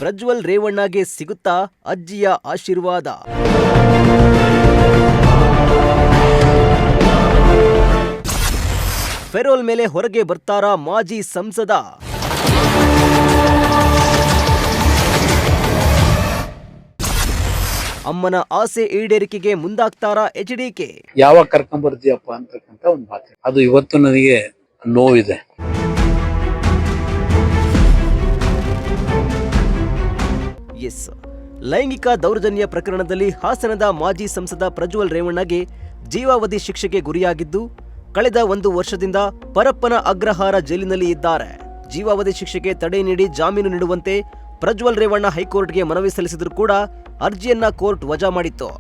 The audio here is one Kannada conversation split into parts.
ಪ್ರಜ್ವಲ್ ರೇವಣ್ಣಗೆ ಸಿಗುತ್ತಾ ಅಜ್ಜಿಯ ಆಶೀರ್ವಾದ? ಫೆರೋಲ್ ಮೇಲೆ ಹೊರಗೆ ಬರ್ತಾರಾ ಮಾಜಿ ಸಂಸದ? ಅಮ್ಮನ ಆಸೆ ಈಡೇರಿಕೆಗೆ ಮುಂದಾಗ್ತಾರಾ ಎಚ್ಡಿಕೆ? ಯಾವಾಗ ಕರ್ಕೊಂಡ್ಬರ್ತೀಯಪ್ಪ ಅಂತಕ್ಕಂಥ ಒಂದು ಮಾತು, ಅದು ಇವತ್ತು ನನಗೆ ನೋವಿದೆ. ಎಸ್, ಲೈಂಗಿಕ ದೌರ್ಜನ್ಯ ಪ್ರಕರಣದಲ್ಲಿ ಹಾಸನದ ಮಾಜಿ ಸಂಸದ ಪ್ರಜ್ವಲ್ ರೇವಣ್ಣಗೆ ಜೀವಾವಧಿ ಶಿಕ್ಷೆಗೆ ಗುರಿಯಾಗಿದ್ದು ಕಳೆದ 1 ವರ್ಷದಿಂದ ಪರಪ್ಪನ ಅಗ್ರಹಾರ ಜೈಲಿನಲ್ಲಿ ಇದ್ದಾರೆ. ಜೀವಾವಧಿ ಶಿಕ್ಷೆಗೆ ತಡೆ ನೀಡಿ ಜಾಮೀನು ನೀಡುವಂತೆ ಪ್ರಜ್ವಲ್ ರೇವಣ್ಣ ಹೈಕೋರ್ಟ್ಗೆ ಮನವಿ ಸಲ್ಲಿಸಿದರೂ ಕೂಡ ಅರ್ಜಿಯನ್ನ ಕೋರ್ಟ್ ವಜಾ ಮಾಡಿತ್ತು.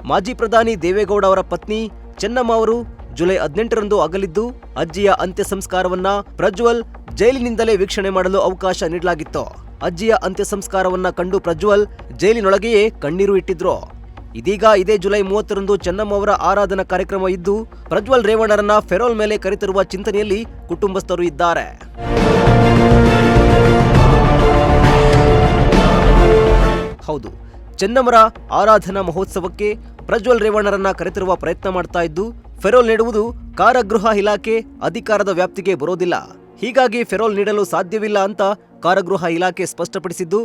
ಮಾಜಿ ಪ್ರಧಾನಿ ದೇವೇಗೌಡ ಅವರ ಪತ್ನಿ ಚೆನ್ನಮ್ಮ ಅವರು ಜುಲೈ 18ರಂದು ಅಗಲಿದ್ದು ಅಜ್ಜಿಯ ಅಂತ್ಯ ಸಂಸ್ಕಾರವನ್ನ ಪ್ರಜ್ವಲ್ ಜೈಲಿನಿಂದಲೇ ವೀಕ್ಷಣೆ ಮಾಡಲು ಅವಕಾಶ ನೀಡಲಾಗಿತ್ತು. ಅಜ್ಜಿಯ ಅಂತ್ಯ ಸಂಸ್ಕಾರವನ್ನ ಕಂಡು ಪ್ರಜ್ವಲ್ ಜೈಲಿನೊಳಗೆಯೇ ಕಣ್ಣೀರು ಇಟ್ಟಿದ್ರು. ಇದೀಗ ಇದೇ ಜುಲೈ 30ರಂದು ಚೆನ್ನಮ್ಮ ಅವರ ಆರಾಧನಾ ಕಾರ್ಯಕ್ರಮ ಇದ್ದು ಪ್ರಜ್ವಲ್ ರೇವಣ್ಣರನ್ನ ಫೆರೋಲ್ ಮೇಲೆ ಕರೆತರುವ ಚಿಂತನೆಯಲ್ಲಿ ಕುಟುಂಬಸ್ಥರು ಇದ್ದಾರೆ. ಹೌದು, ಚೆನ್ನಮ್ಮರ ಆರಾಧನಾ ಮಹೋತ್ಸವಕ್ಕೆ ಪ್ರಜ್ವಲ್ ರೇವಣ್ಣರನ್ನ ಕರೆತರುವ ಪ್ರಯತ್ನ ಮಾಡ್ತಾ ಇದ್ದು ಫೆರೋಲ್ ನೀಡುವುದು ಕಾರಾಗೃಹ ಇಲಾಖೆ ಅಧಿಕಾರದ ವ್ಯಾಪ್ತಿಗೆ ಬರೋದಿಲ್ಲ. ಹೀಗಾಗಿ ಫೆರೋಲ್ ನೀಡಲು ಸಾಧ್ಯವಿಲ್ಲ ಅಂತ ಕಾರಾಗೃಹ ಇಲಾಖೆ ಸ್ಪಷ್ಟಪಡಿಸಿದ್ದು,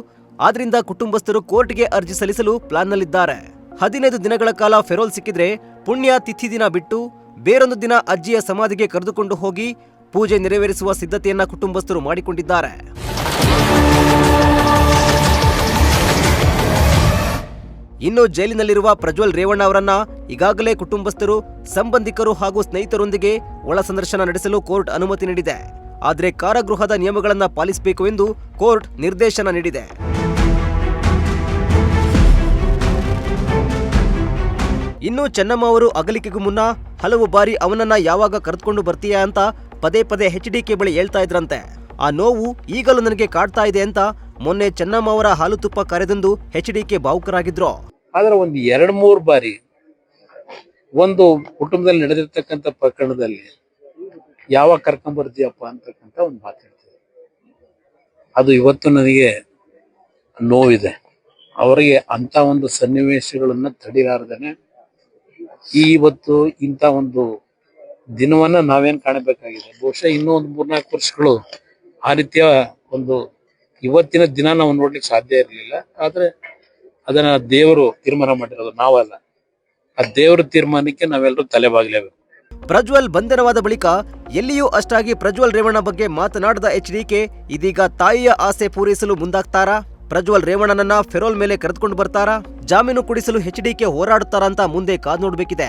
ಆದ್ರಿಂದ ಕುಟುಂಬಸ್ಥರು ಕೋರ್ಟ್ಗೆ ಅರ್ಜಿ ಸಲ್ಲಿಸಲು ಪ್ಲಾನ್ನಲ್ಲಿದ್ದಾರೆ. 15 ದಿನಗಳ ಕಾಲ ಫೆರೋಲ್ ಸಿಕ್ಕಿದ್ರೆ ಪುಣ್ಯ ತಿಥಿ ದಿನ ಬಿಟ್ಟು ಬೇರೊಂದು ದಿನ ಅಜ್ಜಿಯ ಸಮಾಧಿಗೆ ಕರೆದುಕೊಂಡು ಹೋಗಿ ಪೂಜೆ ನೆರವೇರಿಸುವ ಸಿದ್ಧತೆಯನ್ನ ಕುಟುಂಬಸ್ಥರು ಮಾಡಿಕೊಂಡಿದ್ದಾರೆ. ಇನ್ನು ಜೈಲಿನಲ್ಲಿರುವ ಪ್ರಜ್ವಲ್ ರೇವಣ್ಣ ಅವರನ್ನ ಈಗಾಗಲೇ ಕುಟುಂಬಸ್ಥರು, ಸಂಬಂಧಿಕರು ಹಾಗೂ ಸ್ನೇಹಿತರೊಂದಿಗೆ ಒಳ ಸಂದರ್ಶನ ನಡೆಸಲು ಕೋರ್ಟ್ ಅನುಮತಿ ನೀಡಿದೆ. ಆದರೆ ಕಾರಾಗೃಹದ ನಿಯಮಗಳನ್ನು ಪಾಲಿಸಬೇಕು ಎಂದು ಕೋರ್ಟ್ ನಿರ್ದೇಶನ ನೀಡಿದೆ. ಇನ್ನು ಚೆನ್ನಮ್ಮ ಅವರು ಅಗಲಿಕೆಗೂ ಮುನ್ನ ಹಲವು ಬಾರಿ ಅವನನ್ನ ಯಾವಾಗ ಕರೆದುಕೊಂಡು ಬರ್ತೀಯಾ ಅಂತ ಪದೇ ಪದೇ ಎಚ್ಡಿಕೆ ಬಳಿ ಹೇಳ್ತಾ ಇದ್ರಂತೆ. ಆ ನೋವು ಈಗಲೂ ನನಗೆ ಕಾಡ್ತಾ ಇದೆ ಅಂತ ಮೊನ್ನೆ ಚೆನ್ನಮ್ಮ ಅವರ ಹಾಲು ತುಪ್ಪ ಕಾರ್ಯದಂದು ಎಚ್ಡಿಕೆ ಭಾವುಕರಾಗಿದ್ರು. ಆದ್ರೆ ಒಂದು 2-3 ಬಾರಿ ಒಂದು ಕುಟುಂಬದಲ್ಲಿ ನಡೆದಿರ್ತಕ್ಕಂಥ ಪ್ರಕರಣದಲ್ಲಿ ಯಾವಾಗ ಕರ್ಕೊಂಡ್ಬರ್ತೀಯಪ್ಪ ಅಂತಕ್ಕಂಥ ಒಂದು ಮಾತು ಹೇಳ್ತದೆ. ಅದು ಇವತ್ತು ನನಗೆ ನೋವಿದೆ. ಅವರಿಗೆ ಅಂತ ಒಂದು ಸನ್ನಿವೇಶಗಳನ್ನ ತಡಿಲಾರ್ದೇನೆ ಇವತ್ತು ಇಂಥ ಒಂದು ದಿನವನ್ನ ನಾವೇನ್ ಕಾಣಬೇಕಾಗಿದೆ. ಬಹುಶಃ ಇನ್ನೂ ಒಂದು 3-4 ವರ್ಷಗಳು ಆ ರೀತಿಯ ಒಂದು ಇವತ್ತಿನ ದಿನ ನಾವು ನೋಡ್ಲಿಕ್ಕೆ ಸಾಧ್ಯ ಇರಲಿಲ್ಲ. ಆದ್ರೆ ಅದನ್ನ ದೇವರು ತೀರ್ಮಾನ ಮಾಡಿರೋದು, ನಾವಲ್ಲ. ಆ ದೇವರ ತೀರ್ಮಾನಕ್ಕೆ ನಾವೆಲ್ಲರೂ ತಲೆಬಾಗಲೇಬೇಕು. ಪ್ರಜ್ವಲ್ ಬಂಧನವಾದ ಬಳಿಕ ಎಲ್ಲಿಯೂ ಅಷ್ಟಾಗಿ ಪ್ರಜ್ವಲ್ ರೇವಣ್ಣ ಬಗ್ಗೆ ಮಾತನಾಡದ ಎಚ್ಡಿಕೆ ಇದೀಗ ತಾಯಿಯ ಆಸೆ ಪೂರೈಸಲು ಮುಂದಾಗ್ತಾರಾ? ಪ್ರಜ್ವಲ್ ರೇವಣ್ಣನನ್ನ ಫೆರೋಲ್ ಮೇಲೆ ಕರೆದುಕೊಂಡು ಬರ್ತಾರಾ? ಜಾಮೀನು ಕೊಡಿಸಲು ಎಚ್ಡಿಕೆ ಹೋರಾಡುತ್ತಾರಾ ಅಂತ ಮುಂದೆ ಕಾದು ನೋಡಬೇಕಿದೆ.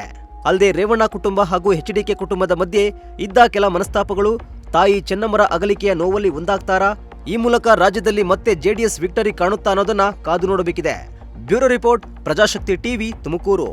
ಅಲ್ಲದೆ ರೇವಣ್ಣ ಕುಟುಂಬ ಹಾಗೂ ಎಚ್ಡಿಕೆ ಕುಟುಂಬದ ಮಧ್ಯೆ ಇದ್ದ ಕೆಲ ಮನಸ್ತಾಪಗಳು ತಾಯಿ ಚೆನ್ನಮ್ಮರ ಅಗಲಿಕೆಯ ನೋವಲ್ಲಿ ಒಂದಾಗ್ತಾರಾ? ಈ ಮೂಲಕ ರಾಜ್ಯದಲ್ಲಿ ಮತ್ತೆ ಜೆಡಿಎಸ್ ವಿಕ್ಟರಿ ಕಾಣುತ್ತಾ ಅನ್ನೋದನ್ನ ಕಾದು ನೋಡಬೇಕಿದೆ. Bureau report, Prajashakti TV, Tumakuru.